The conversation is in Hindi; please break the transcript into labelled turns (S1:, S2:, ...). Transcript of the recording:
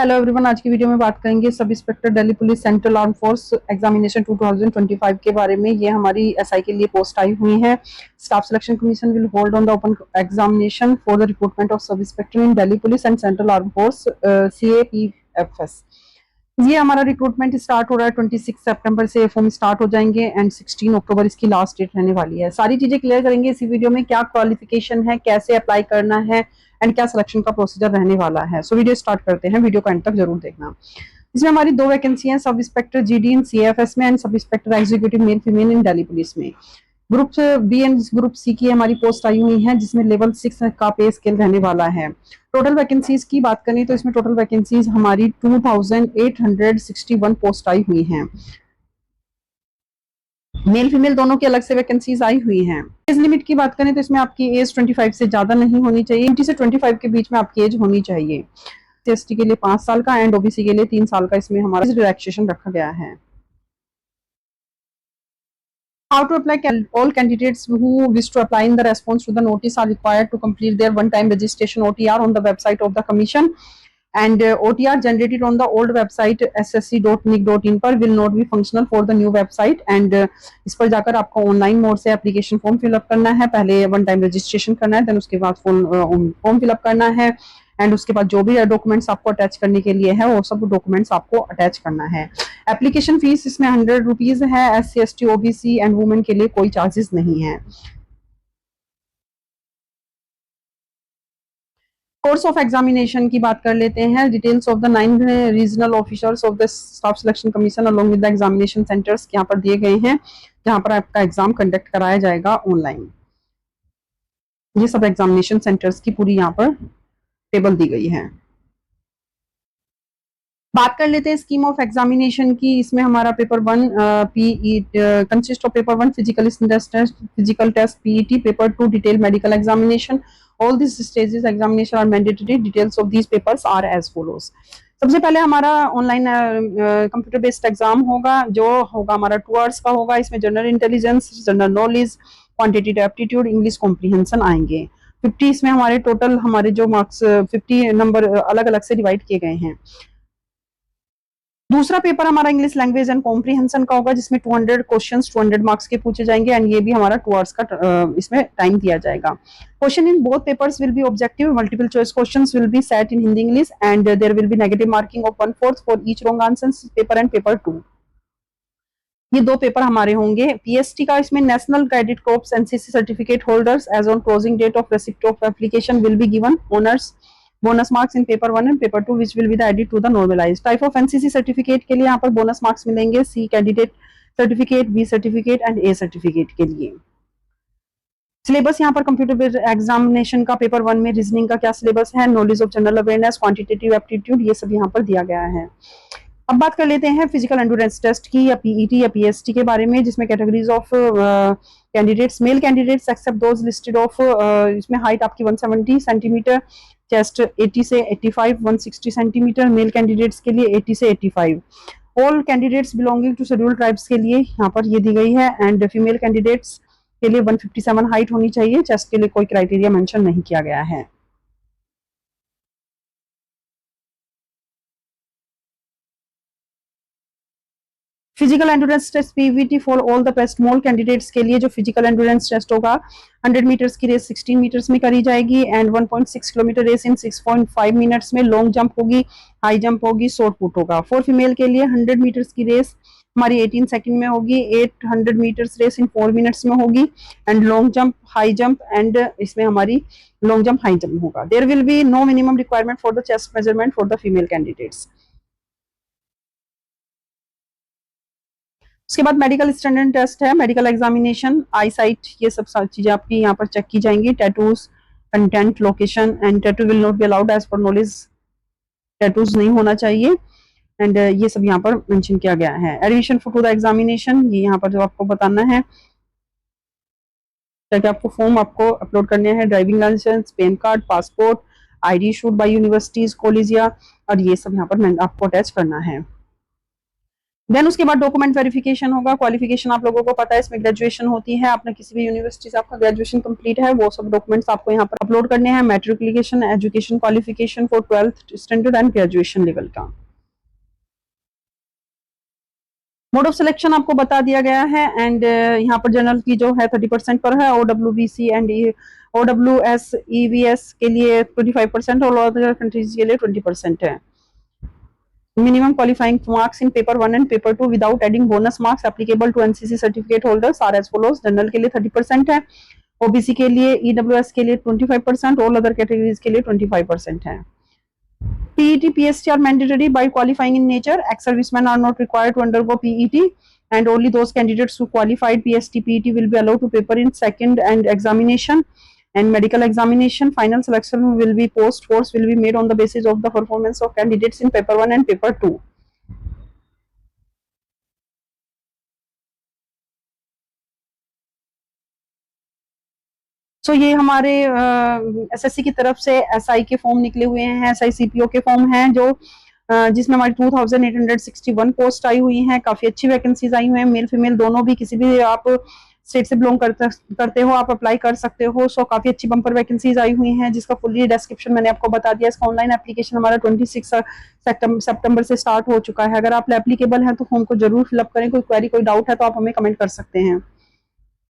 S1: हेलो एवरीवन, आज की वीडियो में बात करेंगे sub inspector Delhi police central arm force examination 2025 के बारे में। ये हमारी एसआई के लिए पोस्ट आई हुई है। Staff selection commission will hold on the open examination for the recruitment of sub inspector in Delhi police and central arm force CAPFS। ये हमारा रिक्रूटमेंट स्टार्ट हो रहा है 26 सितंबर से फॉर्म स्टार्ट हो जाएंगे एंड 16 अक्टूबर इसकी लास्ट डेट रहने वाली है। सारी चीजें क्लियर करेंगे इसी वीडियो में, क्या क्वालिफिकेशन है, कैसे अप्लाई करना है एंड क्या सिलेक्शन का प्रोसीजर रहने वाला है। सो वीडियो स्टार्ट करते हैं, वीडियो को एंड तक जरूर देखना। इसमें हमारी 2 वैकेंसी हैं, sub inspector GD in CAFS में and sub inspector executive male female in Delhi police में। Group B and group C की हमारी पोस्ट आई हुई है, जिसमें लेवल 6 का पे स्केल रहने वाला है। टोटल वैकेंसीज की बात करें तो इसमें टोटल वैकेंसीज हमारी 2861 पोस्ट आई हुई हैं। मेल फीमेल दोनों की अलग से वैकेंसीज आई हुई हैं। एज लिमिट की बात करें तो इसमें आपकी एज 25 से ज्यादा नहीं होनी चाहिए, 20 से 25 के बीच में आपकी एज होनी चाहिए। ST के लिए 5 साल का एंड OBC के लिए 3 साल का इसमें हमारा रिलैक्सेशन रखा गया है। How to apply? All candidates who wish to apply in the response to the notice are required to complete their one-time registration OTR on the website of the commission, and OTR generated on the old website ssc.nic.in पर will not be functional for the new website, and इस पर जाकर आपको ऑनलाइन मोड से एप्लीकेशन फॉर्म फिलअप करना है। पहले वन टाइम रजिस्ट्रेशन करना है, देन उसके बाद फॉर्म फिलअप करना है एंड उसके बाद जो भी डॉक्यूमेंट्स आपको अटैच करने के लिए है वो सब डॉक्यूमेंट्स आपको अटैच करना है। एप्लीकेशन फीस इसमें 100 रुपीज है। SC ST OBC and women के लिए कोई चार्जेस नहीं है। कोर्स ऑफ एग्जामिनेशन की बात कर लेते हैं। Details of the 9 regional officers of the staff selection commission along with the examination centres यहाँ पर दिए गए हैं, जहां पर आपका एग्जाम कंडक्ट कराया जाएगा ऑनलाइन। ये सब एग्जामिनेशन सेंटर्स की पूरी यहाँ पर टेबल दी गई है। बात कर लेते हैं स्कीम ऑफ एग्जामिनेशन की। इसमें हमारा paper 1 consist of paper 1 physical test PET, paper 2 detail medical examination. All this stages examination are mandatory. Details of these papers are as follows. सबसे पहले हमारा ऑनलाइन कंप्यूटर बेस्ड एग्जाम होगा, जो होगा हमारा 2 आवर्स का होगा। इसमें general intelligence, general knowledge, quantitative aptitude, English comprehension आएंगे। 50 इसमें हमारे टोटल हमारे जो मार्क्स 50 नंबर अलग अलग से डिवाइड किए गए हैं। दूसरा पेपर हमारा इंग्लिश लैंग्वेज एंड कॉम्प्रिहेंशन का होगा, जिसमें 200 क्वेश्चंस 200 मार्क्स के पूछे जाएंगे एंड ये भी हमारा 2 आवर्स का इसमें टाइम दिया जाएगा। Question in both papers will be objective. Multiple choice questions will be set in Hindi English and there will be negative marking of 1/4 for each wrong answer paper and paper 2। ये 2 पेपर हमारे होंगे। PST का इसमें national credit corps NCC certificate holders as on closing date of receipt of application will be given honours bonus marks in paper 1 and paper 2 which will be added to the normalised. Type of NCC certificate के लिए यहाँ पर बोनस मार्क्स मिलेंगे। C candidate certificate, B certificate and A certificate के लिए। सिलेबस यहाँ पर कंप्यूटर बेस्ड एग्जामिनेशन का पेपर 1 में रीजनिंग का क्या सिलेबस है, knowledge of general awareness, quantitative aptitude, ये सब यहाँ पर दिया गया है। अब बात कर लेते हैं फिजिकल एंड्योरेंस टेस्ट की या PET या PST के बारे में, जिसमें categories of candidates. Male candidates except those listed of, इसमें हाइट आपकी 170 सेंटीमीटर, चेस्ट 80 से 85, 160 सेंटीमीटर। मेल कैंडिडेट्स के लिए 80 से 85। All candidates belonging to scheduled tribes के लिए यहाँ पर ये दी गई है एंड फीमेल कैंडिडेट्स के लिए 157 हाइट होनी चाहिए। चेस्ट के लिए कोई क्राइटेरिया मेंशन नहीं किया गया है। Physical endurance test PVT for all the best male candidates के लिए जो फिजिकल एंड्योरेंस टेस्ट होगा, 100 मीटर्स की रेस 16 मीटर्स में करी जाएगी and 1.6 kilometre race in 6.5 minutes में। लॉन्ग जंप होगी, हाई जंप होगी, शॉर्ट पुट होगा। फॉर फीमेल के लिए 100 मीटर्स की रेस हमारी 18 सेकंड में होगी, 800 मीटर्स रेस इन 4 मिनट्स में होगी and long jump, high jump and इसमें हमारी लॉन्ग जंप, हाई जंप होगा। There will be no minimum requirement for the chest measurement for the female candidates. उसके बाद मेडिकल स्टैंडर्ड टेस्ट है, मेडिकल एग्जामिनेशन, आई साइट, ये सब चीजें आपकी यहाँ पर चेक की जाएंगी। Tattoos, content, location and tattoo will not be allowed as per knowledge. Tattoos नहीं होना चाहिए एंड ये सब यहाँ पर मेंशन किया गया है। एडमिशन टू द एग्जामिनेशन, ये यहाँ पर जो आपको बताना है ताकि आपको फॉर्म आपको अपलोड करने हैं। Driving licence, PAN card, passport, ID issued by universities, कॉलेजिया, और ये सब यहाँ पर आपको अटैच करना है। देन उसके बाद डॉक्यूमेंट वेरिफिकेशन होगा। क्वालिफिकेशन आप लोगों को पता है इसमें ग्रेजुएशन होती है, आपने किसी भी यूनिवर्सिटी से आपका ग्रेजुएशन कंप्लीट है वो सब डॉक्यूमेंट्स आपको यहाँ पर अपलोड करने हैं। Matriculation, education qualification for 12th standard and graduation level का। मोड ऑफ सिलेक्शन आपको बता दिया गया है एंड यहाँ पर जनरल की जो है 30% पर है, OWBC एंड OWS EVS के लिए 25% और अदर कंट्रीज के लिए 20% है। Minimum qualifying marks in paper 1 and paper 2 without adding bonus marks applicable to NCC certificate holders are as follows। General के लिए 30% है, OBC के लिए, EWS के लिए 25% और अदर कैटेगरीज के लिए 25% है। PET, PST are mandatory by qualifying in nature. Ex-servicemen are not required to undergo PET, and only those candidates who qualified PST, PET will be allowed to paper in second and examination and medical examination. Final selection will be post-force will be made on the basis of the performance of candidates in paper 1 and paper 2. सो ये हमारे एसएससी की तरफ से एसआई के फॉर्म निकले हुए हैं, एसआई सीपीओ के फॉर्म हैं जो जिसमें हमारी 2861 पोस्ट आई हुई हैं। काफी अच्छी वैकेंसीज आई हुई हैं, मेल फीमेल दोनों भी, किसी भी आप स्टेट से बिलोंग करते हो आप अप्लाई कर सकते हो। सो काफी अच्छी बम्पर वैकेंसीज आई हुई हैं जिसका फुली डिस्क्रिप्शन मैंने आपको बता दिया। इसका ऑनलाइन एप्लीकेशन हमारा 26 सितंबर से स्टार्ट हो चुका है। अगर आप एप्लीकेबल हैं तो फॉर्म को जरूर फिलअप करें। कोई क्वेरी, कोई डाउट है तो आप हमें कमेंट कर सकते हैं।